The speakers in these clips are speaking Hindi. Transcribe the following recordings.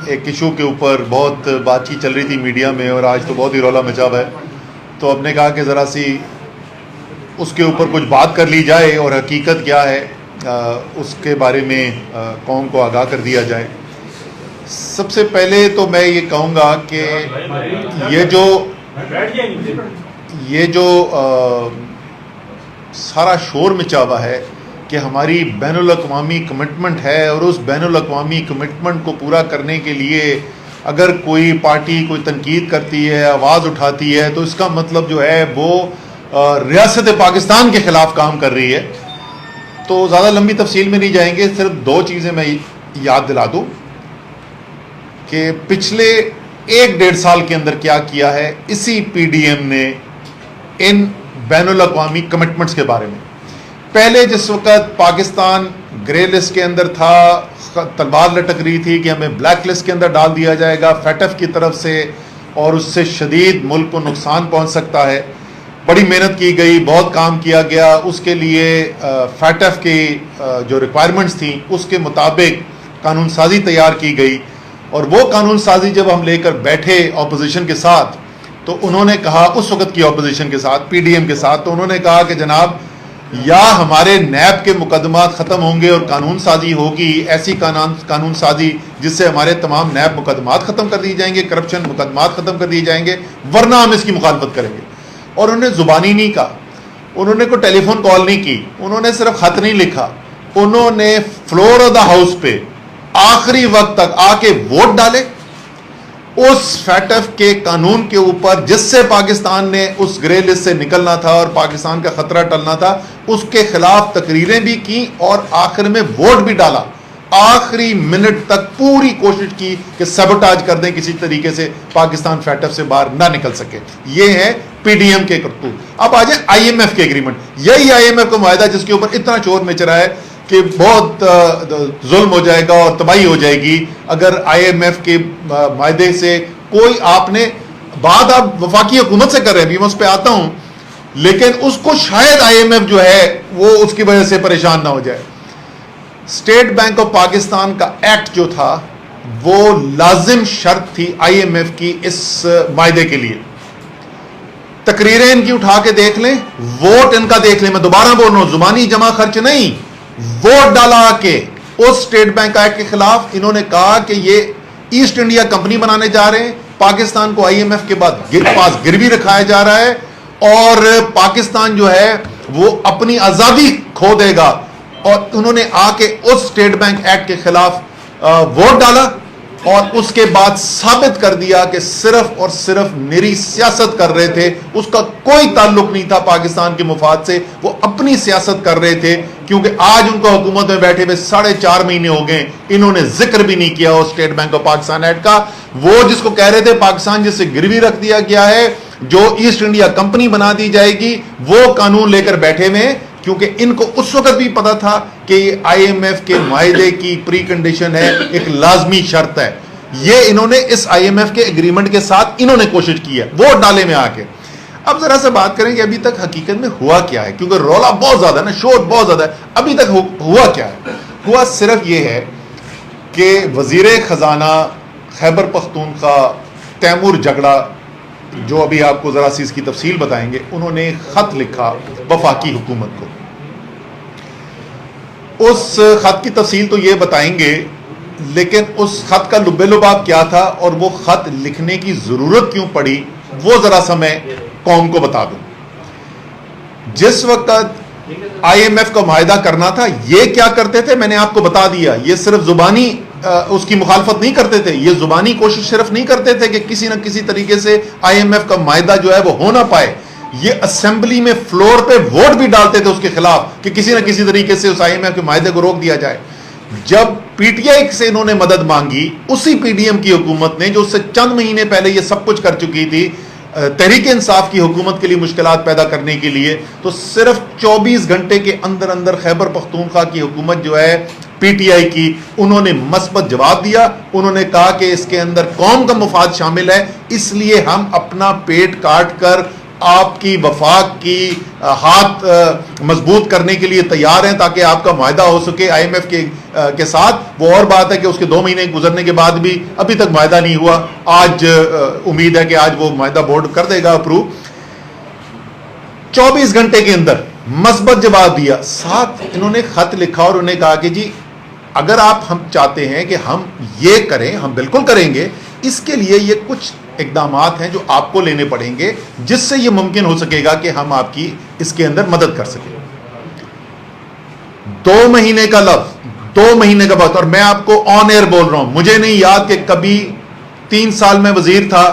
एक इशू के ऊपर बहुत बातचीत चल रही थी मीडिया में और आज तो बहुत ही रौला मचा हुआ है, तो हमने कहा कि ज़रा सी उसके ऊपर कुछ बात कर ली जाए और हकीकत क्या है उसके बारे में कौम को आगाह कर दिया जाए। सबसे पहले तो मैं ये कहूँगा कि ये जो सारा शोर मचा हुआ है कि हमारी बैनुल-अक़वामी कमिटमेंट है और उस बैनुल-अक़वामी कमिटमेंट को पूरा करने के लिए अगर कोई पार्टी कोई तनकीद करती है, आवाज़ उठाती है, तो इसका मतलब जो है वो रियासत पाकिस्तान के ख़िलाफ़ काम कर रही है। तो ज़्यादा लंबी तफसील में नहीं जाएंगे, सिर्फ दो चीज़ें मैं याद दिला दूँ कि पिछले 1-1.5 साल के अंदर क्या किया है इसी PDM ने इन बैनुल-अक़वामी कमिटमेंट्स के बारे में। पहले जिस वक़्त पाकिस्तान ग्रे लिस्ट के अंदर था, तलवार लटक रही थी कि हमें ब्लैक लिस्ट के अंदर डाल दिया जाएगा FATF की तरफ से और उससे शदीद मुल्क को नुकसान पहुंच सकता है। बड़ी मेहनत की गई, बहुत काम किया गया, उसके लिए FATF की जो रिक्वायरमेंट्स थी उसके मुताबिक कानून साजी तैयार की गई और वो कानून साजी जब हम लेकर बैठे अपोजिशन के साथ, तो उन्होंने कहा, उस वक़्त की अपोजिशन के साथ, PDM के साथ, तो उन्होंने कहा कि जनाब या हमारे नैब के मुकदमात ख़त्म होंगे और कानून साजी होगी, ऐसी कानून साजी जिससे हमारे तमाम नैब मुकदमात ख़त्म कर दिए जाएंगे, करप्शन मुकदमात ख़त्म कर दिए जाएंगे, वरना हम इसकी मुखालफत करेंगे। और उन्होंने ज़ुबानी नहीं कहा, उन्होंने कोई टेलीफोन कॉल नहीं की, उन्होंने सिर्फ ख़त नहीं लिखा, उन्होंने फ्लोर ऑफ द हाउस पे आखिरी वक्त तक आके वोट डाले उस FATF के कानून के ऊपर जिससे पाकिस्तान ने उस ग्रे लिस्ट से निकलना था और पाकिस्तान का खतरा टलना था, उसके खिलाफ तकरीरें भी की और आखिर में वोट भी डाला। आखिरी मिनट तक पूरी कोशिश की कि सबोटाज कर दें, किसी तरीके से पाकिस्तान FATF से बाहर ना निकल सके। ये है PDM के करतूत। अब आ जाए IMF के एग्रीमेंट। यही IMF का मुआहदा जिसके ऊपर इतना शोर मच रहा है कि बहुत जुल्म हो जाएगा और तबाही हो जाएगी अगर IMF के मायदे से कोई आपने बात आप वफाकी हुकूमत से कर रहे हैं, मैं उस पर आता हूं, लेकिन उसको शायद IMF जो है वो उसकी वजह से परेशान ना हो जाए। स्टेट बैंक ऑफ पाकिस्तान का एक्ट जो था वो लाजिम शर्त थी IMF की इस मायदे के लिए। तकरीरें इनकी उठा के देख लें, वोट इनका देख लें, मैं दोबारा बोल रहा हूं, जुबानी जमा खर्च नहीं, वोट डाला के उस स्टेट बैंक एक्ट के खिलाफ। इन्होंने कहा कि ये ईस्ट इंडिया कंपनी बनाने जा रहे हैं, पाकिस्तान को IMF के बाद पास गिरवी रखाया जा रहा है और पाकिस्तान जो है वो अपनी आजादी खो देगा। और उन्होंने आके उस स्टेट बैंक एक्ट के खिलाफ वोट डाला और उसके बाद साबित कर दिया कि सिर्फ और सिर्फ निरी सियासत कर रहे थे, उसका कोई ताल्लुक नहीं था पाकिस्तान के मुफाद से, वो अपनी सियासत कर रहे थे। क्योंकि आज उनको हुकूमत में बैठे हुए 4.5 महीने हो गए, इन्होंने जिक्र भी नहीं किया उस state bank of Pakistan act का। वो जिसको कह रहे थे पाकिस्तान जिससे गिरवी रख दिया गया है, जो ईस्ट इंडिया कंपनी बना दी जाएगी, वो कानून लेकर बैठे हुए हैं। क्योंकि इनको उस वक्त भी पता था कि IMF के मायदे की प्री कंडीशन है, एक लाजमी शर्त है। ये इन्होंने इस IMF के एग्रीमेंट के साथ इन्होंने कोशिश की है वोट डाले में आके। अब जरा से बात करें कि अभी तक हकीकत में हुआ क्या है, क्योंकि रौला बहुत ज्यादा है ना, शोर बहुत ज्यादा है। अभी तक हुआ क्या है? हुआ सिर्फ ये है कि वजीर खजाना खैबर पख्तूनख्वा तैमूर जगड़ा, जो अभी आपको जरा सी इसकी तफसील बताएंगे, उन्होंने खत लिखा वफाकी हुकूमत को। उस खत की तफसील तो ये बताएंगे, लेकिन उस खत का लुब्बे-लुबाब क्या था और वो खत लिखने की जरूरत क्यों पड़ी, वो जरा सा मैं कौम को बता दूं। जिस वक्त IMF का मुआहदा करना था, ये क्या करते थे मैंने आपको बता दिया। ये सिर्फ जुबानी उसकी मुखालफत नहीं करते थे, ये जुबानी कोशिश सिर्फ नहीं करते थे कि किसी न किसी तरीके से IMF का मुआहदा जो है वो हो ना पाए। ये असेंबली में फ्लोर पे वोट भी डालते थे उसके खिलाफ कि किसी न किसी तरीके से उस IMF के मुआहदे को रोक दिया जाए। जब PTI से इन्होंने मदद मांगी, उसी PDM की हुकूमत ने, जो उससे चंद महीने पहले ये सब कुछ कर चुकी थी तहरीक इंसाफ की हुकूमत के लिए मुश्किलात पैदा करने के लिए, तो सिर्फ 24 घंटे के अंदर अंदर खैबर पख्तूनख्वा की हुकूमत जो है PTI की, उन्होंने मस्बत जवाब दिया। उन्होंने कहा कि इसके अंदर कौम का मुफाद शामिल है, इसलिए हम अपना पेट काट कर आपकी वफाक की हाथ मजबूत करने के लिए तैयार हैं ताकि आपका मुआहदा हो सके IMF के साथ। वो और बात है कि उसके 2 महीने गुजरने के बाद भी अभी तक मुआहदा नहीं हुआ। आज उम्मीद है कि आज वो मुआहदा बोर्ड कर देगा अप्रूव। 24 घंटे के अंदर मस्बत जवाब दिया। साथ इन्होंने खत लिखा और उन्हें कहा कि जी अगर आप हम चाहते हैं कि हम ये करें, हम बिल्कुल करेंगे, इसके लिए ये कुछ इकदामात हैं जो आपको लेने पड़ेंगे जिससे ये मुमकिन हो सकेगा कि हम आपकी इसके अंदर मदद कर सकें। 2 महीने का लफ्ज, 2 महीने का वक्त, और मैं आपको ऑन एयर बोल रहा हूं, मुझे नहीं याद कि कभी 3 साल में वजीर था,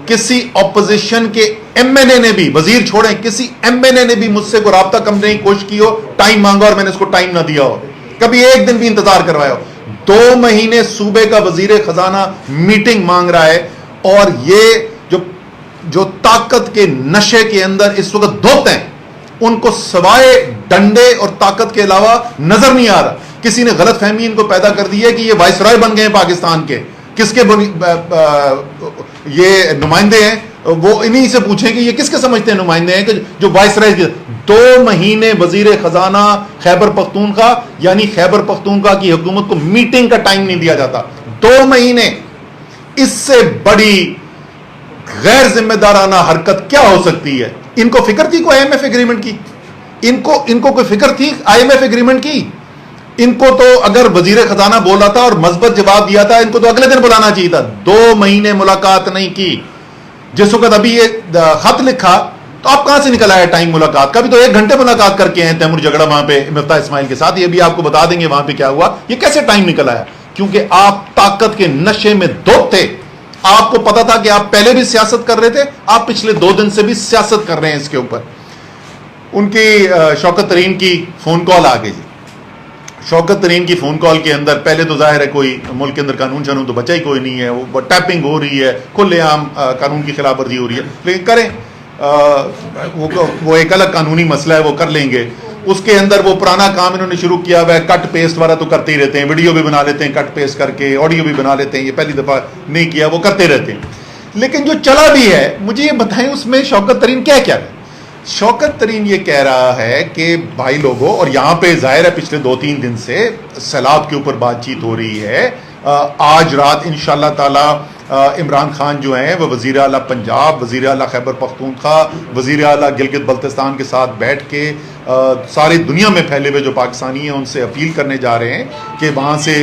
किसी ऑपोजिशन के MNA ने भी, वजीर छोड़ें, किसी MNA ने भी मुझसे को राब्ता करने की कोशिश की हो, टाइम मांगा और मैंने उसको टाइम ना दिया हो, कभी एक दिन भी इंतजार करवाया हो। 2 महीने सूबे का वजीर खजाना मीटिंग मांग रहा है और ये जो ताकत के नशे के अंदर इस वक्त धोते हैं, उनको सवाए डंडे और ताकत के अलावा नजर नहीं आ रहा। किसी ने गलत फहमी इनको पैदा कर दी है कि ये वाइसरॉय बन गए हैं पाकिस्तान के। किसके ये नुमाइंदे हैं, वो इन्हीं से पूछें कि ये किसके समझते हैं नुमाइंदे हैं कि जो वाइसरॉय। 2 महीने वजीर खजाना खैबर पख्तूनख्वा यानी खैबर पख्तूनख्वा की हुकूमत को मीटिंग का टाइम नहीं दिया जाता। 2 महीने। इससे बड़ी गैर जिम्मेदाराना हरकत क्या हो सकती है? इनको फिक्र थी कोई IMF एग्रीमेंट की? इनको कोई फिक्र थी IMF एग्रीमेंट की? इनको तो अगर वजीर खजाना बोला था और मस्बत जवाब दिया था, इनको तो अगले दिन बुलाना चाहिए था। 2 महीने मुलाकात नहीं की। जिस वक्त अभी ये खत लिखा तो आप कहां से निकल आया टाइम मुलाकात का? भी तो 1 घंटे मुलाकात करके हैं तैमूर जगड़ा वहां पे मिफ्ता इस्माइल के साथ। ये भी आपको बता देंगे वहां पे क्या हुआ। ये कैसे टाइम निकल आया? क्योंकि आप ताकत के नशे में धोत थे। आपको पता था कि आप पहले भी सियासत कर रहे थे, आप पिछले 2 दिन से भी सियासत कर रहे हैं इसके ऊपर। उनकी शौकत तरीन की फोन कॉल आ गई। शौकत तरीन की फोन कॉल के अंदर पहले तो जाहिर है कोई मुल्क के अंदर कानून शानून तो बचा ही कोई नहीं है, वो टैपिंग हो रही है, खुलेआम कानून की खिलाफ वर्जी हो रही है। लेकिन करें, वो एक अलग कानूनी मसला है, वो कर लेंगे। उसके अंदर वो पुराना काम इन्होंने शुरू किया हुआ है, कट पेस्ट वाला तो करते ही रहते हैं, वीडियो भी बना लेते हैं कट पेस्ट करके, ऑडियो भी बना लेते हैं। ये पहली दफा नहीं किया, वो करते रहते हैं। लेकिन जो चला भी है, मुझे ये बताएं उसमें शौकत तरीन क्या क्या है? शौकत तरीन ये कह रहा है कि भाई लोगों, और यहां पे जाहिर है पिछले 2-3 दिन से सैलाब के ऊपर बातचीत हो रही है। आज रात इंशाअल्लाह ताला इमरान खान जो हैं वो वज़ीर आला पंजाब, वज़ीर आला खैबर पख्तूनख्वा, वज़ीर आला गिलगित बल्तिस्तान के साथ बैठ के सारी दुनिया में फैले हुए जो पाकिस्तानी हैं उनसे अपील करने जा रहे हैं कि वहाँ से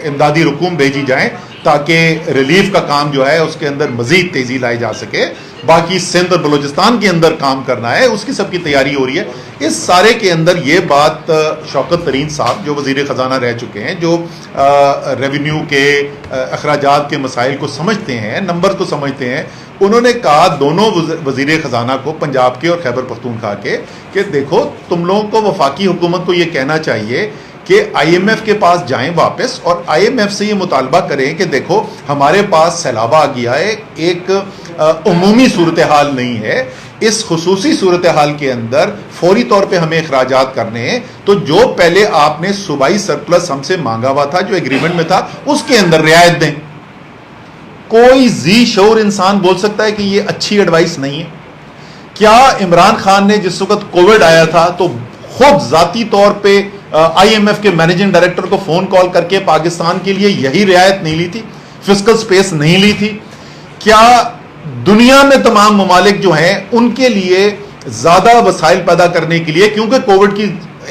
इमदादी रकूम भेजी जाएँ ताकि रिलीफ का काम जो है उसके अंदर मज़ीद तेज़ी लाई जा सके। बाकी सिंध और बलूचिस्तान के अंदर काम करना है, उसकी सबकी तैयारी हो रही है। इस सारे के अंदर ये बात शौकत तरीन साहब जो वज़ीर ख़जाना रह चुके हैं, जो रेवेन्यू के अखराजात के मसाइल को समझते हैं, नंबर को समझते हैं, उन्होंने कहा दोनों वज़ीर ख़जाना को, पंजाब के और खैबर पख्तूनख्वा के, कि देखो तुम लोगों को वफाकी हुकूमत को ये कहना चाहिए कि IMF के पास जाएं वापस और IMF से ये मुतालबा करें कि देखो हमारे पास सैलाब आ गया है, एक उमूमी सूरत हाल नहीं है, इस खुसूसी सूरत हाल के अंदर फौरी तौर पे हमें अखराजात करने हैं, तो जो पहले आपने सूबाई सरप्लस हमसे मांगा हुआ था, जो एग्रीमेंट में था, उसके अंदर रियायत दें। कोई जी शऊर इंसान बोल सकता है कि ये अच्छी एडवाइस नहीं है? क्या इमरान खान ने जिस वक्त कोविड आया था तो खुद जाती तौर पे IMF के मैनेजिंग डायरेक्टर को फोन कॉल करके पाकिस्तान के लिए यही रियायत नहीं ली थी, फिस्कल स्पेस नहीं ली थी? क्या दुनिया में तमाम ममालिक जो हैं उनके लिए ज्यादा वसाइल पैदा करने के लिए, क्योंकि कोविड की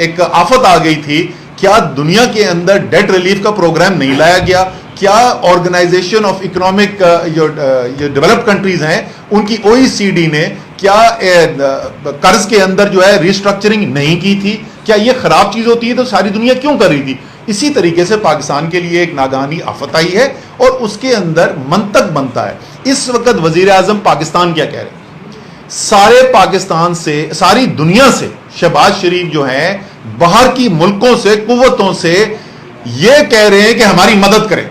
एक आफत आ गई थी, क्या दुनिया के अंदर डेट रिलीफ का प्रोग्राम नहीं लाया गया? क्या ऑर्गेनाइजेशन ऑफ इकोनॉमिक जो डेवलप्ड कंट्रीज हैं उनकी OECD ने क्या कर्ज के अंदर जो है रिस्ट्रक्चरिंग नहीं की थी? क्या ये खराब चीज होती है तो सारी दुनिया क्यों कर रही थी? इसी तरीके से पाकिस्तान के लिए एक नागानी आफत आई है और उसके अंदर मंतक बनता है। इस वक्त वजीर आजम पाकिस्तान क्या कह रहे हैं? सारे पाकिस्तान से, सारी दुनिया से शहबाज शरीफ जो हैं बाहर की मुल्कों से, कुव्वतों से ये कह रहे हैं कि हमारी मदद करें।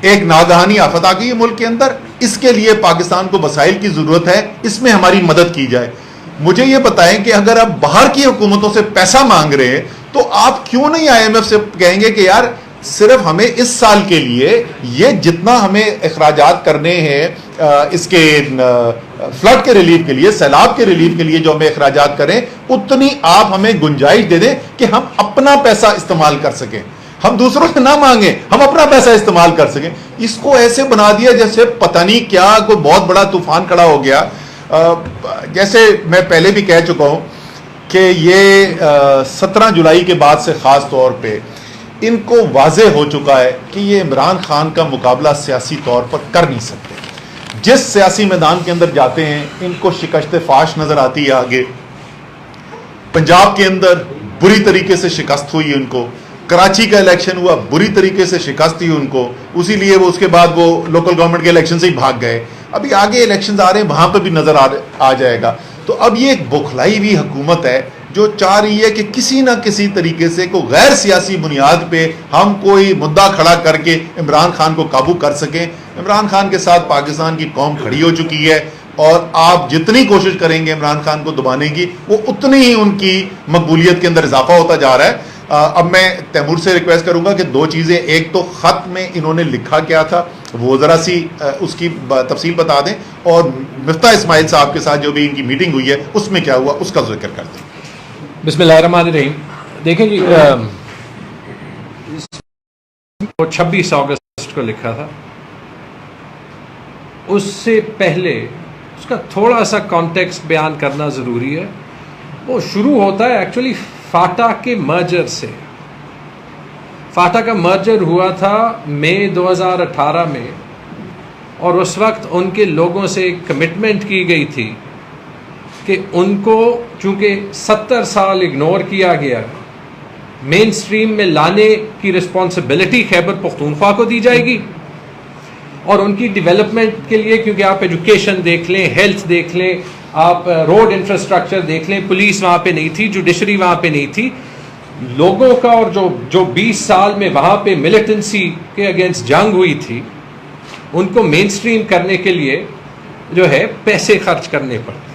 एक नागहानी आफत आ गई है मुल्क के अंदर, इसके लिए पाकिस्तान को वसाइल की जरूरत है, इसमें हमारी मदद की जाए। मुझे यह बताएं कि अगर आप बाहर की हुकूमतों से पैसा मांग रहे हैं तो आप क्यों नहीं IMF से कहेंगे कि यार सिर्फ हमें इस साल के लिए ये जितना हमें अखराजात करने हैं इसके फ्लड के रिलीफ के लिए, सैलाब के रिलीफ के लिए जो हमें अखराजात करें, उतनी आप हमें गुंजाइश दे दें कि हम अपना पैसा इस्तेमाल कर सकें, हम दूसरों से ना मांगे, हम अपना पैसा इस्तेमाल कर सकें। इसको ऐसे बना दिया जैसे पता नहीं क्या कोई बहुत बड़ा तूफान खड़ा हो गया। जैसे मैं पहले भी कह चुका हूं कि ये 17 जुलाई के बाद से ख़ास तौर पे इनको वाज़े हो चुका है कि ये इमरान खान का मुकाबला सियासी तौर पर कर नहीं सकते। जिस सियासी मैदान के अंदर जाते हैं इनको शिकस्त फाश नज़र आती है। आगे पंजाब के अंदर बुरी तरीके से शिकस्त हुई उनको, कराची का इलेक्शन हुआ, बुरी तरीके से शिकस्त हुई उनको, उसी लिए वो उसके बाद वो लोकल गवर्नमेंट के इलेक्शन से ही भाग गए। अभी आगे इलेक्शंस आ रहे हैं, वहां पर भी नजर आ जाएगा। तो अब ये एक बौखलाई हुई हुकूमत है जो चाह रही है कि किसी ना किसी तरीके से कोई गैर सियासी बुनियाद पे हम कोई मुद्दा खड़ा करके इमरान खान को काबू कर सकें। इमरान खान के साथ पाकिस्तान की कौम खड़ी हो चुकी है और आप जितनी कोशिश करेंगे इमरान खान को दबाने की, वो उतनी ही उनकी मकबूलियत के अंदर इजाफा होता जा रहा है। अब मैं तैमूर से रिक्वेस्ट करूंगा कि दो चीज़ें, एक तो ख़त में इन्होंने लिखा क्या था वो ज़रा सी उसकी तफसील बता दें, और मिफ्ता इस्माइल साहब के साथ जो भी इनकी मीटिंग हुई है उसमें क्या हुआ उसका जिक्र कर दें। बिस्मिल्लाहिर्रहमानिर्रहीम। देखें जी, 26 अगस्त को लिखा था, उससे पहले उसका थोड़ा सा कॉन्टेक्स्ट बयान करना ज़रूरी है। वो शुरू होता है एक्चुअली फाटा के मर्जर से। फाटा का मर्जर हुआ था मई 2018 में, और उस वक्त उनके लोगों से कमिटमेंट की गई थी कि उनको चूँकि 70 साल इग्नोर किया गया, मेन स्ट्रीम में लाने की रिस्पॉन्सिबिलिटी खैबर पख्तूनख्वा को दी जाएगी, और उनकी डेवलपमेंट के लिए, क्योंकि आप एजुकेशन देख लें, हेल्थ देख लें, आप रोड इंफ्रास्ट्रक्चर देख लें, पुलिस वहाँ पे नहीं थी, जुडिशरी वहाँ पे नहीं थी, लोगों का और जो 20 साल में वहाँ पे मिलिटेंसी के अगेंस्ट जंग हुई थी, उनको मेन स्ट्रीम करने के लिए जो है पैसे खर्च करने पड़ते।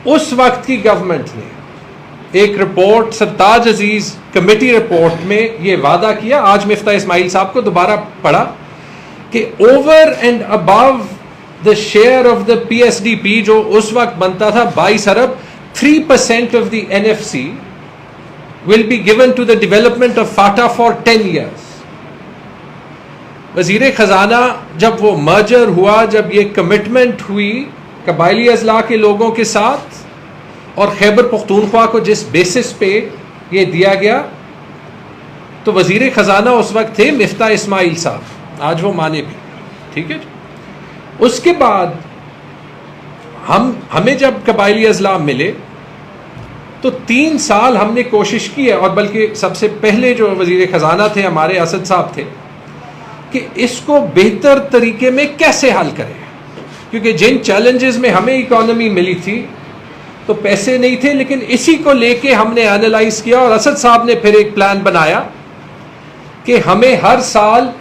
उस वक्त की गवर्नमेंट ने एक रिपोर्ट, सरताज अजीज कमेटी रिपोर्ट में ये वादा किया, आज मिफ्ता इस्माइल साहब को दोबारा पढ़ा, कि over and above the share of the PSDP जो उस वक्त बनता था 22 अरब, 3% of the NFC will be given to the development of FATA for 10 years। वजीर खजाना जब वो मर्जर हुआ, जब ये कमिटमेंट हुई कबायली अजला के लोगों के साथ, और खैबर पख्तूनख्वा को जिस बेसिस पे ये दिया गया, तो वजीर खजाना उस वक्त थे मिफ्ता इस्माइल साहब, आज वो माने भी, ठीक है। उसके बाद हमें जब कबायली अजला मिले तो 3 साल हमने कोशिश की है, और बल्कि सबसे पहले जो वजीर खजाना थे हमारे असद साहब थे, कि इसको बेहतर तरीके में कैसे हल करें, क्योंकि जिन चैलेंजेस में हमें इकोनॉमी मिली थी तो पैसे नहीं थे, लेकिन इसी को लेके हमने एनालाइज किया, और असद साहब ने फिर एक प्लान बनाया कि हमें हर साल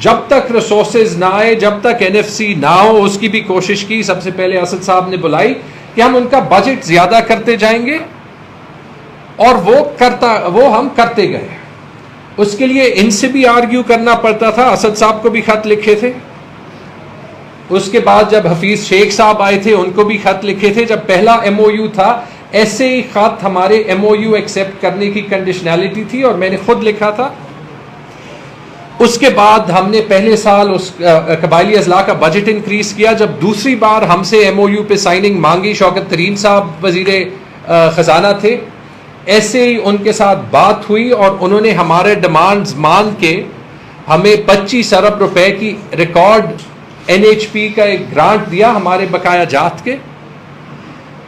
जब तक रिसोर्सेज ना आए, जब तक NFC ना हो, उसकी भी कोशिश की। सबसे पहले असद साहब ने बुलाई कि हम उनका बजट ज्यादा करते जाएंगे, और वो हम करते गए। उसके लिए इनसे भी आर्ग्यू करना पड़ता था, असद साहब को भी खत लिखे थे। उसके बाद जब हफीज शेख साहब आए थे उनको भी खत लिखे थे। जब पहला MOU था, ऐसे ही खत हमारे MOU एक्सेप्ट करने की कंडीशनैलिटी थी, और मैंने खुद लिखा था। उसके बाद हमने पहले साल उस कबायली अजला का बजट इंक्रीज किया। जब दूसरी बार हमसे MOU पे साइनिंग मांगी, शौकत तरीन साहब वजीरे खजाना थे, ऐसे ही उनके साथ बात हुई, और उन्होंने हमारे डिमांड्स मान के हमें 25 अरब रुपए की रिकॉर्ड NHP का एक ग्रांट दिया हमारे बकाया जात के।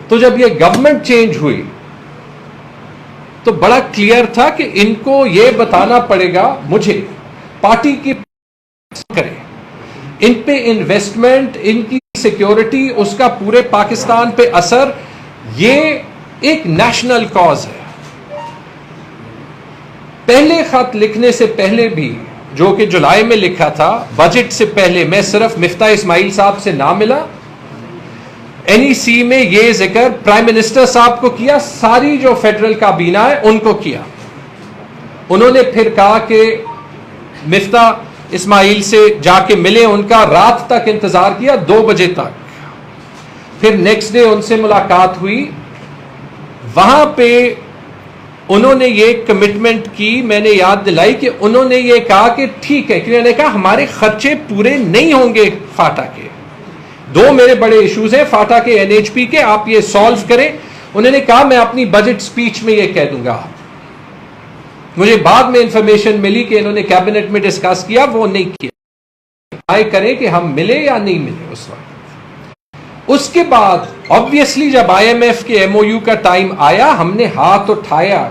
तो जब ये गवर्नमेंट चेंज हुई तो बड़ा क्लियर था कि इनको ये बताना पड़ेगा, मुझे पार्टी की करें, इन पे इन्वेस्टमेंट, इनकी सिक्योरिटी, उसका पूरे पाकिस्तान पे असर, ये एक नेशनल कॉज है। पहले खत लिखने से पहले भी, जो कि जुलाई में लिखा था, बजट से पहले, मैं सिर्फ मिफ्ता इस्माइल साहब से ना मिला, NEC में ये जिक्र प्राइम मिनिस्टर साहब को किया, सारी जो फेडरल काबीना है उनको किया। उन्होंने फिर कहा कि मिफ्ता इस्माइल से जाके मिले, उनका रात तक इंतजार किया 2 बजे तक। फिर नेक्स्ट डे उनसे मुलाकात हुई, वहां पे उन्होंने ये कमिटमेंट की, मैंने याद दिलाई कि उन्होंने ये कहा कि ठीक है, क्योंकि उन्होंने कहा हमारे खर्चे पूरे नहीं होंगे फाटा के, 2 मेरे बड़े इश्यूज हैं फाटा के, एनएचपी के, आप ये सॉल्व करें। उन्होंने कहा मैं अपनी बजट स्पीच में ये कह दूंगा। मुझे बाद में इंफॉर्मेशन मिली कि इन्होंने कैबिनेट में डिस्कस किया, वो नहीं किया, आए करें कि हम मिले या नहीं मिले उस वक्त। उसके बाद ऑब्वियसली जब आईएमएफ के एमओयू का टाइम आया, हमने हाथ उठाया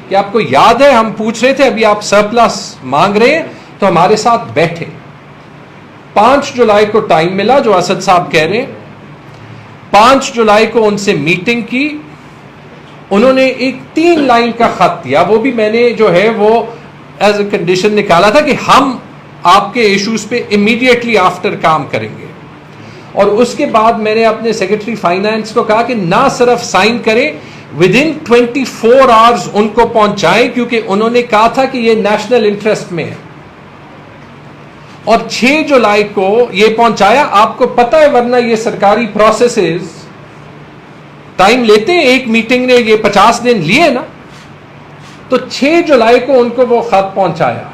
कि आपको याद है हम पूछ रहे थे अभी आप सरप्लस मांग रहे हैं, तो हमारे साथ बैठे। 5 जुलाई को टाइम मिला, जो असद साहब कह रहे हैं, 5 जुलाई को उनसे मीटिंग की। उन्होंने एक 3 लाइन का खत दिया, वो भी मैंने जो है वो एज ए कंडीशन निकाला था कि हम आपके इश्यूज पे इमीडिएटली आफ्टर काम करेंगे। और उसके बाद मैंने अपने सेक्रेटरी फाइनेंस को कहा कि ना सिर्फ साइन करें, विद इन 24 आवर्स उनको पहुंचाएं, क्योंकि उन्होंने कहा था कि ये नेशनल इंटरेस्ट में है। और 6 जुलाई को ये पहुंचाया। आपको पता है वरना ये सरकारी प्रोसेसेस टाइम लेते हैं, एक मीटिंग ने ये 50 दिन लिए ना, तो 6 जुलाई को उनको वो खत पहुंचाया।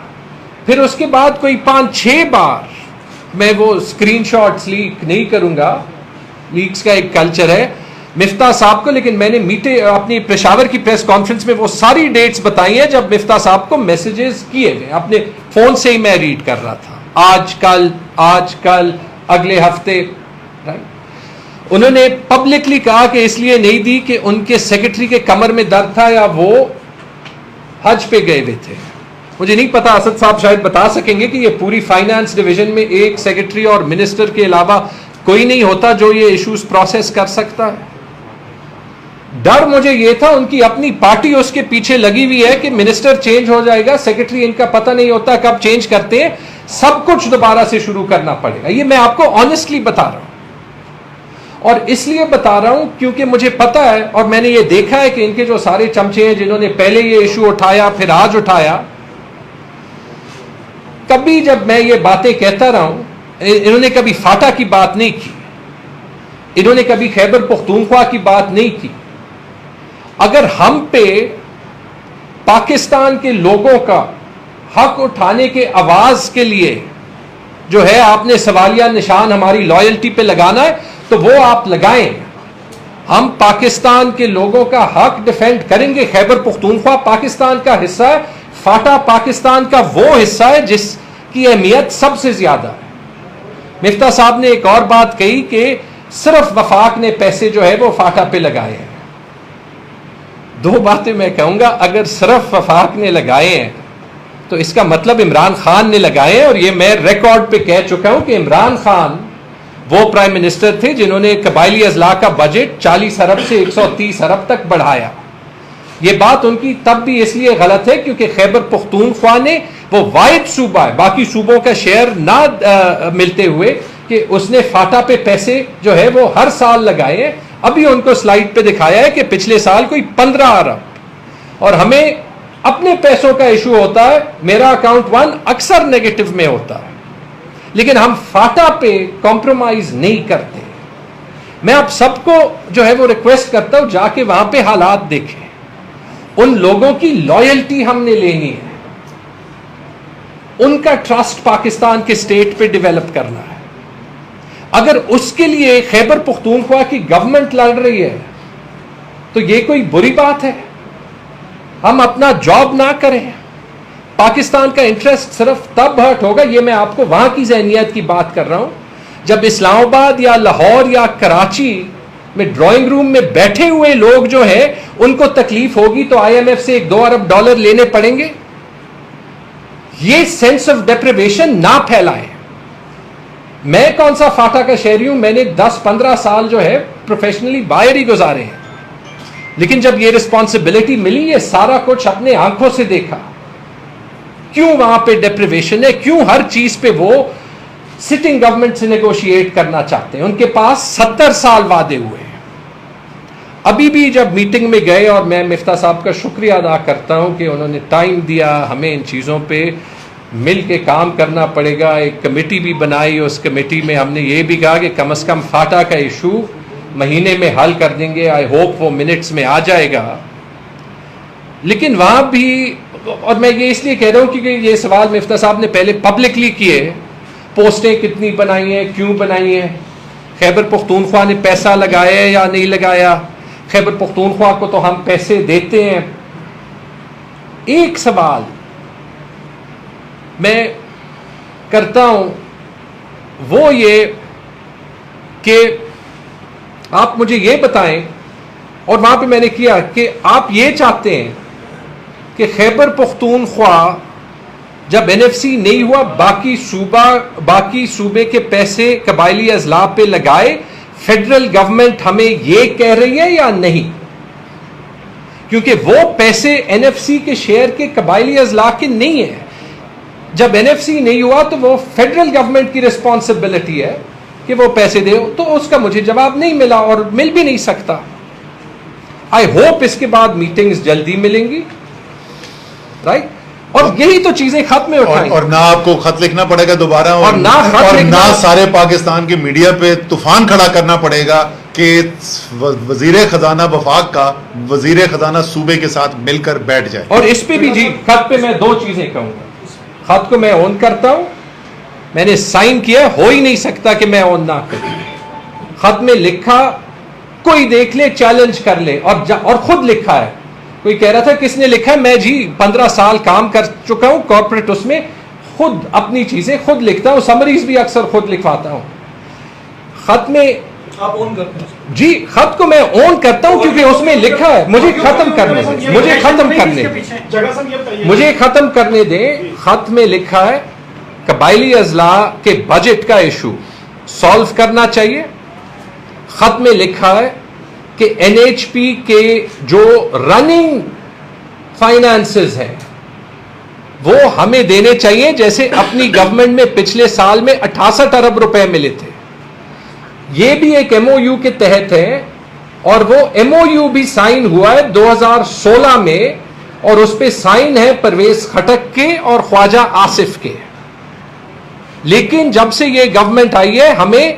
फिर उसके बाद कोई 5-6 बार, मैं वो स्क्रीनशॉट्स लीक नहीं करूंगा, लीक्स का एक कल्चर है मिफ्ता साहब को, लेकिन मैंने अपनी पेशावर की प्रेस कॉन्फ्रेंस में वो सारी डेट्स बताई हैं जब मिफ्ता साहब को मैसेजेस किए गए, अपने फोन से ही मैं रीड कर रहा था, आज कल अगले हफ्ते। राइट, उन्होंने पब्लिकली कहा कि इसलिए नहीं दी कि उनके सेक्रेटरी के कमर में दर्द था या वो हज पे गए हुए थे। मुझे नहीं पता, असद साहब शायद बता सकेंगे कि ये पूरी फाइनेंस डिवीजन में एक सेक्रेटरी और मिनिस्टर के अलावा कोई नहीं होता जो ये इश्यूज प्रोसेस कर सकता है। डर मुझे ये था उनकी अपनी पार्टी उसके पीछे लगी हुई है कि मिनिस्टर चेंज हो जाएगा, सेक्रेटरी इनका पता नहीं होता कब चेंज करते हैं, सब कुछ दोबारा से शुरू करना पड़ेगा। ये मैं आपको ऑनेस्टली बता रहा हूं, और इसलिए बता रहा हूं क्योंकि मुझे पता है और मैंने ये देखा है कि इनके जो सारे चमचे हैं जिन्होंने पहले ये इशू उठाया फिर आज उठाया, कभी जब मैं ये बातें कहता रहा हूं, इन्होंने कभी फाटा की बात नहीं की, इन्होंने कभी खैबर पख्तूनख्वा की बात नहीं की। अगर हम पे पाकिस्तान के लोगों का हक उठाने के आवाज के लिए जो है आपने सवालिया निशान हमारी लॉयल्टी पे लगाना है तो वो आप लगाएं। हम पाकिस्तान के लोगों का हक डिफेंड करेंगे। खैबर पख्तूनख्वा पाकिस्तान का हिस्सा है, फाटा पाकिस्तान का वो हिस्सा है जिसकी अहमियत सबसे ज्यादा है। मिफ्ता साहब ने एक और बात कही कि सिर्फ वफाक ने पैसे जो है वो फाटा पे लगाए हैं। 2 बातें मैं कहूंगा, अगर सिर्फ वफाक ने लगाए हैं तो इसका मतलब इमरान खान ने लगाए हैं, और ये मैं रिकॉर्ड पे कह चुका हूं कि इमरान खान वो प्राइम मिनिस्टर थे जिन्होंने कबायली अजला का बजट 40 अरब से 130 अरब तक बढ़ाया। ये बात उनकी तब भी इसलिए गलत है क्योंकि खैबर पख्तूनख्वा ने वो वाहिद सूबा है बाकी सूबों का शेयर ना मिलते हुए कि उसने फाटा पे पैसे जो है वो हर साल लगाए हैं। अभी उनको स्लाइड पे दिखाया है कि पिछले साल कोई 15 अरब, और हमें अपने पैसों का इशू होता है। मेरा अकाउंट 1 अक्सर नेगेटिव में होता है, लेकिन हम फाटा पे कॉम्प्रोमाइज नहीं करते। मैं आप सबको जो है वो रिक्वेस्ट करता हूं जाके वहां पे हालात देखें। उन लोगों की लॉयल्टी हमने लेनी है, उनका ट्रस्ट पाकिस्तान के स्टेट पे डेवलप करना है। अगर उसके लिए खैबर पख्तूनख्वा की गवर्नमेंट लड़ रही है तो ये कोई बुरी बात है। हम अपना जॉब ना करें, पाकिस्तान का इंटरेस्ट सिर्फ तब हर्ट होगा, ये मैं आपको वहां की ज़हनियत की बात कर रहा हूं, जब इस्लामाबाद या लाहौर या कराची में ड्राइंग रूम में बैठे हुए लोग जो है उनको तकलीफ होगी तो आईएमएफ से $1-2 अरब लेने पड़ेंगे। ये सेंस ऑफ डेप्रिवेशन ना फैलाएं। मैं कौन सा फाटा का शहरी हूं, मैंने 10-15 साल जो है प्रोफेशनली बाहर ही गुजारे हैं, लेकिन जब ये रिस्पॉन्सिबिलिटी मिली ये सारा कुछ अपने आंखों से देखा। क्यों वहां पे डेप्रिवेशन है, क्यों हर चीज पे वो सिटिंग गवर्नमेंट से नेगोशिएट करना चाहते हैं। उनके पास 70 साल वादे हुए हैं। अभी भी जब मीटिंग में गए, और मैं मिफ्ता साहब का शुक्रिया अदा करता हूं कि उन्होंने टाइम दिया, हमें इन चीज़ों पे मिल के काम करना पड़ेगा। एक कमेटी भी बनाई, उस कमेटी में हमने ये भी कहा कि कम से कम फाटा का इशू महीने में हल कर देंगे। आई होप वो मिनट्स में आ जाएगा। लेकिन वहाँ भी, और मैं ये इसलिए कह रहा हूँ क्योंकि ये सवाल मिफ्ता साहब ने पहले पब्लिकली किए, पोस्टें कितनी बनाई हैं, क्यों बनाई हैं, खैबर पख्तूनख्वा ने पैसा लगाया है या नहीं लगाया, खैबर पख्तूनख्वा को तो हम पैसे देते हैं। एक सवाल मैं करता हूं वो ये कि आप मुझे ये बताएं, और वहां पे मैंने किया कि आप ये चाहते हैं कि खैबर पख्तूनख्वा जब एनएफसी नहीं हुआ बाकी सूबे के पैसे कबायली अजला पे लगाए, फेडरल गवर्नमेंट हमें ये कह रही है या नहीं? क्योंकि वो पैसे एनएफसी के शेयर के कबायली अजला के नहीं है। जब एनएफसी नहीं हुआ तो वो फेडरल गवर्नमेंट की रिस्पॉन्सिबिलिटी है कि वो पैसे दे, तो उसका मुझे जवाब नहीं मिला और मिल भी नहीं सकता। आई होप इसके बाद मीटिंग्स जल्दी मिलेंगी, राइट? और यही तो चीजें खत में उठाई, और ना आपको खत लिखना पड़ेगा दोबारा, और ना सारे पाकिस्तान के मीडिया पे तूफान खड़ा करना पड़ेगा कि वजीर खजाना वफाक का वजीर खजाना सूबे के साथ मिलकर बैठ जाए। और इस पे भी जी, खत पे मैं दो चीजें कहूंगा। खत को मैं ऑन करता हूं, मैंने साइन किया, हो ही नहीं सकता कि मैं ऑन ना करूं। खत में लिखा, कोई देख ले, चैलेंज कर ले, और खुद लिखा है। कोई कह रहा था किसने लिखा है, मैं जी 15 साल काम कर चुका हूं कॉर्पोरेट, उसमें खुद अपनी चीजें खुद लिखता हूं, समरीज भी अक्सर खुद लिखवाता हूं। खत में आप ऑन करते हैं जी, खत को मैं ऑन करता हूं क्योंकि उसमें लिखा है। मुझे खत्म करने दें, मुझे खत्म करने दें। खत में लिखा है कबायली अजला के बजट का इशू सॉल्व करना चाहिए। खत में लिखा है कि एनएचपी के जो रनिंग फाइनेंसेस हैं वो हमें देने चाहिए, जैसे अपनी गवर्नमेंट में पिछले साल में 68 अरब रुपए मिले थे। ये भी एक एमओयू के तहत है, और वो एमओयू भी साइन हुआ है 2016 में, और उस पे साइन है परवेज खटक के और ख्वाजा आसिफ के। लेकिन जब से ये गवर्नमेंट आई है हमें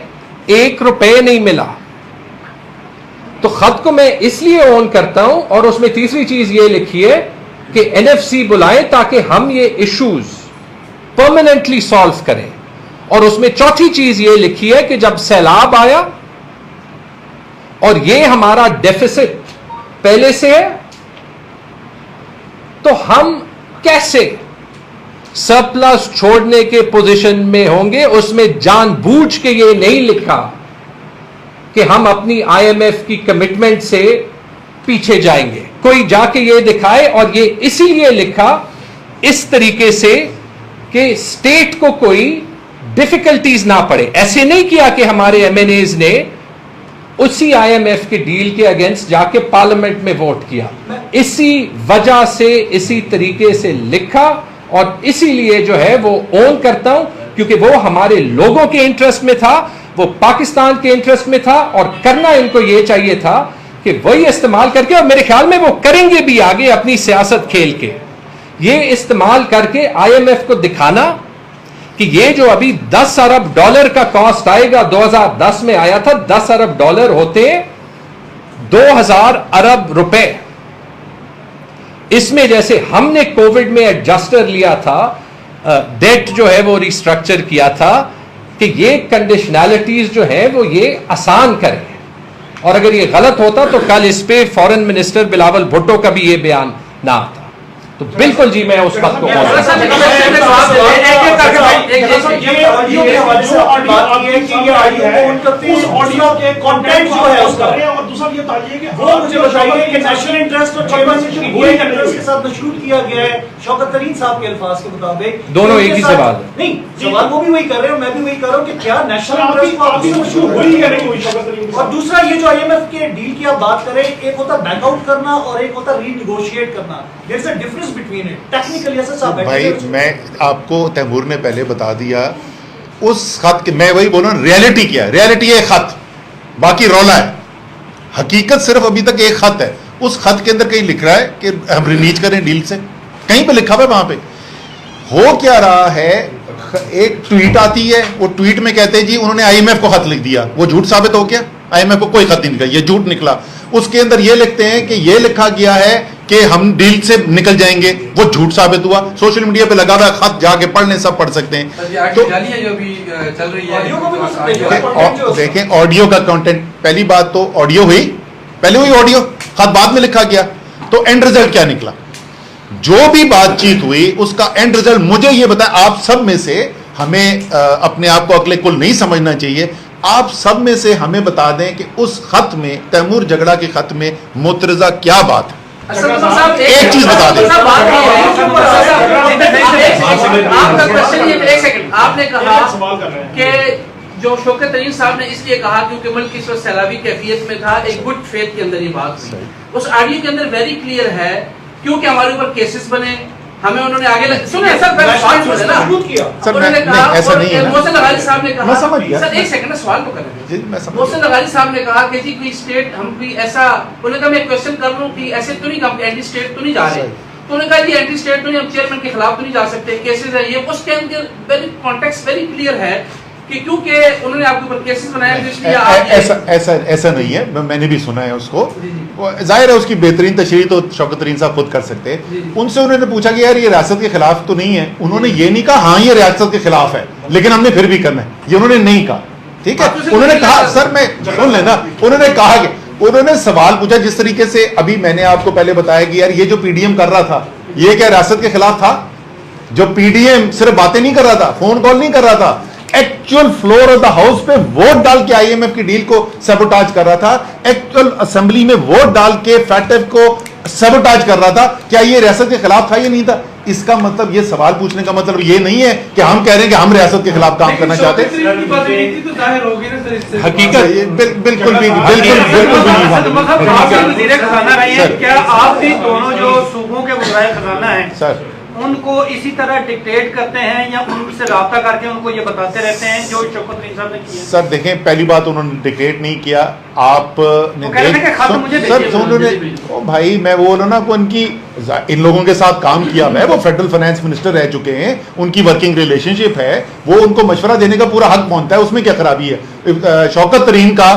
1 रुपए नहीं मिला। तो खत को मैं इसलिए ऑन करता हूं, और उसमें तीसरी चीज ये लिखी है कि एनएफसी बुलाएं ताकि हम ये इश्यूज परमानेंटली सॉल्व करें। और उसमें चौथी चीज ये लिखी है कि जब सैलाब आया और ये हमारा डेफिसिट पहले से है, तो हम कैसे सरप्लस छोड़ने के पोजीशन में होंगे। उसमें जानबूझ के ये नहीं लिखा कि हम अपनी आईएमएफ की कमिटमेंट से पीछे जाएंगे। कोई जाके ये दिखाए, और ये इसीलिए लिखा इस तरीके से कि स्टेट को कोई डिफिकल्टीज ना पड़े। ऐसे नहीं किया कि हमारे एमएनएज ने उसी आईएमएफ के डील के अगेंस्ट जाके पार्लियामेंट में वोट किया। इसी वजह से, इसी तरीके से लिखा, और इसीलिए जो है वो ऑन करता हूं क्योंकि वो हमारे लोगों के इंटरेस्ट में था, वो पाकिस्तान के इंटरेस्ट में था, और करना इनको ये चाहिए था कि वही इस्तेमाल करके, और मेरे ख्याल में वो करेंगे भी आगे अपनी सियासत खेल के, ये इस्तेमाल करके आईएमएफ को दिखाना कि ये जो अभी 10 अरब डॉलर का कॉस्ट आएगा, 2010 में आया था 10 अरब डॉलर होते 2000 अरब रुपए। इसमें जैसे हमने कोविड में एडजस्टर लिया था, डेट जो है वो रिस्ट्रक्चर किया था कि ये कंडीशनैलिटीज जो है वो ये आसान करें, और अगर ये गलत होता तो कल इस पे फॉरेन मिनिस्टर बिलावल भुट्टो का भी ये बयान ना आता। तो बिल्कुल जी, मैं उस बात को शौकत तरीन साहब के अल्फाज के मुताबिक दोनों एक ही सवाल है। नहीं, सवाल वो भी वही कर रहे हैं, मैं भी वही कर रहा हूँ कि क्या नेशनल इंटरेस्ट, और दूसरा ये जो आईएमएफ के डील की आप बात करें, एक होता बैंक आउट करना और एक होता रीनेगोशिएट करना। There is a difference between it technically. ऐसा साहब भाई, मैं आपको तैमूर ने पहले बता दिया उस खत के, मैं वही बोल रहा हूँ, रियलिटी क्या है? रियलिटी है खत, बाकी रौला है। हकीकत सिर्फ अभी तक एक खत है, उस खत के अंदर कहीं लिख रहा है कि हम रिलीज करें डील से, कहीं पे लिखा हुआ है वहां पे। हो क्या रहा है, एक ट्वीट आती है, वो ट्वीट में कहते हैं जी उन्होंने आईएमएफ को खत लिख दिया, वो झूठ साबित हो गया, आईएमएफ को कोई खत नहीं लिखा, ये झूठ निकला। उसके अंदर ये लिखते हैं कि ये लिखा गया है कि हम डील से निकल जाएंगे, वो झूठ साबित हुआ। सोशल मीडिया पे लगा हुआ खत, जाके पढ़ लें, सब पढ़ सकते हैं। तो जो भी चल रही है, देखें ऑडियो का कंटेंट, पहली बात तो ऑडियो हुई, पहले हुई ऑडियो, खत बाद में लिखा गया, तो एंड रिजल्ट क्या निकला? जो भी बातचीत हुई उसका एंड रिजल्ट मुझे ये बताएं। आप सब में से हमें अपने आप को अक्ले कुल नहीं समझना चाहिए, आप सब में से हमें बता दें कि उस खत में, तैमूर झगड़ा के खत में मुतरजा क्या बात है? एक चीज बता दें। आपका क्वेश्चन ये, एक सेकंड, आपने कहा कि जो शौकत तरीन साहब ने इसलिए कहा क्योंकि मुल्क इस वक्त सैलाबी कैफियत में था, एक गुड फेथ के अंदर ये बात हुई। उस ऑडियो के अंदर वेरी क्लियर है क्योंकि हमारे ऊपर केसेस बने, हमें उन्होंने आगे सुने सर, पहले सवाल सुने ना सर, उन्होंने कहा, ऐसा नहीं है ना, मोहसिन लगारी साहब ने कहा, मैं समझ गया सर एक सेकंड सवाल को करने जी, मैं समझ मोहसिन लगारी साहब ने कहा कि जी कोई स्टेट, हम कोई ऐसा, उन्होंने कहा मैं क्वेश्चन कर रहा हूँ कि ऐसे तो नहीं, हम एंटी स्टेट तो नहीं जा रहे, तो उन्होंने कहा जी एंटी स्टेट तो नहीं, हम चेयरमैन के खिलाफ तो नहीं जा सकते, केसेस है ये, उसके अंदर वेरी कॉन्टेक्स्ट वेरी क्लियर है कि क्योंकि उन्होंने आपके ऊपर केसेस बनाए तो इसलिए ऐसा नहीं है, मैंने भी सुना है उसको, जाहिर है उसकी बेहतरीन तशरीह तो शौकत तरीन साहब खुद कर सकते हैं। उनसे उन्होंने पूछा कि यार ये रियासत के खिलाफ तो नहीं है, उन्होंने ये नहीं कहा हाँ ये रियासत के खिलाफ है लेकिन हमने फिर भी करना है, ये उन्होंने नहीं कहा, ठीक है। उन्होंने कहा, सर मैं सुन लेना, उन्होंने कहा कि उन्होंने सवाल पूछा जिस तरीके से अभी मैंने आपको पहले बताया कि यार ये जो पीडीएम कर रहा था ये क्या रियासत के खिलाफ था? जो पीडीएम सिर्फ बातें नहीं कर रहा था, फोन कॉल नहीं कर रहा था, actual floor of the house पे वोट डाल के आईएमएफ की डील को सबोटाज कर रहा था, एक्चुअल असेंबली में वोट डाल के फैटेफ को सबोटाज कर रहा था। क्या ये रियासत के खिलाफ था? ये नहीं था। इसका मतलब, ये सवाल पूछने का मतलब ये नहीं है कि हम कह रहे हैं कि हम रियासत के खिलाफ काम करना चाहते हैं। हकीकत बिल्कुल भी क्या आप भी दोनों जो सूबों के वज़ीर ख़ज़ाना हैं सर उनको इसी तरह डिक्टेट करते हैं या उनसे राब्ता करके उनको ये बताते रहते हैं जो शौकत तरीन साहब ने किया? सर देखें, पहली बात उन्होंने डिक्टेट नहीं किया, आपने ओ भाई मैं वो बोलो ना को उनकी इन लोगों के साथ काम किया, मैं वो फेडरल फाइनेंस मिनिस्टर रह चुके हैं, उनकी वर्किंग रिलेशनशिप है, वो उनको मशवरा देने का पूरा हक बनता है, उसमें क्या खराबी है? शौकत तरीन का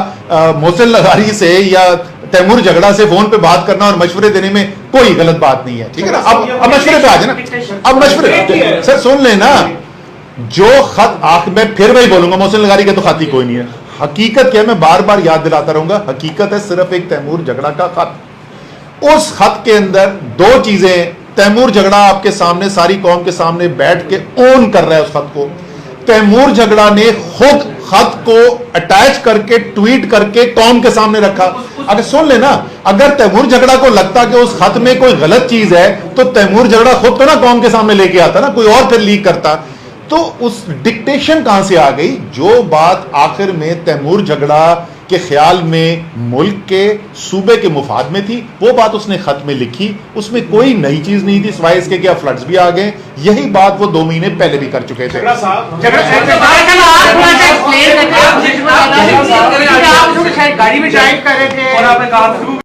मोहसिन लगारी से या तैमूर झगड़ा से फोन पे बात करना और मशवरे देने में कोई गलत बात नहीं है, ठीक है ना। अब मशवरे पे आ जाए ना, अब मशवरे सर सुन लेना, जो खत मैं फिर वही बोलूंगा, मोहसिन लगारी का तो खत ही कोई नहीं है। हकीकत क्या है, मैं बार बार याद दिलाता रहूंगा, हकीकत है सिर्फ एक तैमूर झगड़ा का खत। उस खत के अंदर दो चीजें, तैमूर झगड़ा आपके सामने, सारी कौम के सामने बैठ के ओन कर रहा है उस खत को। तैमूर झगड़ा ने खुद खत को अटैच करके ट्वीट करके कौम के सामने रखा। अगर सुन लेना, अगर तैमूर झगड़ा को लगता कि उस खत में कोई गलत चीज है तो तैमूर झगड़ा खुद तो ना कौम के सामने लेके आता ना, कोई और फिर लीक करता। तो उस डिक्टेशन कहां से आ गई? जो बात आखिर में तैमूर झगड़ा के ख्याल में मुल्क के सूबे के मुफाद में थी, वो बात उसने खत में लिखी, उसमें कोई नई चीज नहीं थी, सिवाय इसके क्या फ्लड्स भी आ गए। यही बात वो 2 महीने पहले भी कर चुके थे।